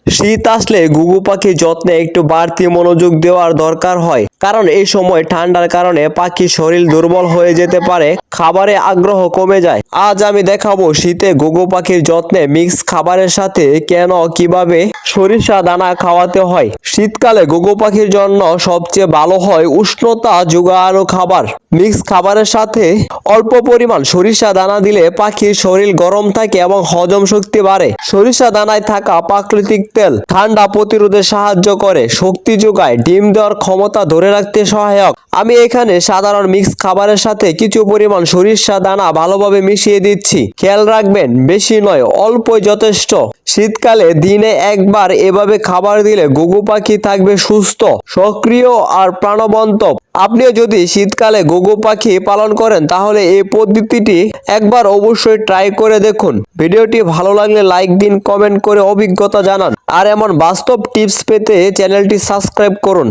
শীত আসলে ঘুঘু পাখির যত্নে একটু বাড়তি মনোযোগ দেওয়ার দরকার হয়, কারণ এই সময় ঠান্ডার কারণে পাখির শরীর দুর্বল হয়ে যেতে পারে, খাবারে আগ্রহ কমে যায়। আজ আমি দেখাবো শীতে ঘুঘু পাখির যত্নে মিক্স খাবারের সাথে কিভাবে সরিষা দানা খাওয়াতে হয়। শীতকালে ঘুঘু পাখির জন্য সবচেয়ে ভালো হয় উষ্ণতা যোগানো খাবার। মিক্স খাবারের সাথে অল্প পরিমাণ সরিষা দানা দিলে পাখির শরীর গরম থাকে এবং হজম শক্তি বাড়ে। সরিষা দানায় থাকা প্রাকৃতিক তেল ঠান্ডা প্রতিরোধে সাহায্য করে, শক্তি যোগায়, ডিম দেওয়ার ক্ষমতা ধরে রাখতে সহায়ক। আমি এখানে সাধারণ মিক্স খাবারের সাথে কিছু পরিমাণ সরিষা দানা ভালোভাবে মিশিয়ে দিচ্ছি। খেয়াল রাখবেন, বেশি নয়, অল্পই যথেষ্ট। শীতকালে দিনে একবার এভাবে খাবার দিলে ঘুঘু পাখি থাকবে সুস্থ, সক্রিয় আর প্রাণবন্ত। আপনিও যদি শীতকালে ঘুঘু পাখি পালন করেন তাহলে এই পদ্ধতিটি একবার অবশ্যই ট্রাই করে দেখুন। ভিডিওটি ভালো লাগলে লাইক দিন, কমেন্ট করে অভিজ্ঞতা জানান, আর এমন বাস্তব টিপস পেতে চ্যানেলটি সাবস্ক্রাইব করুন।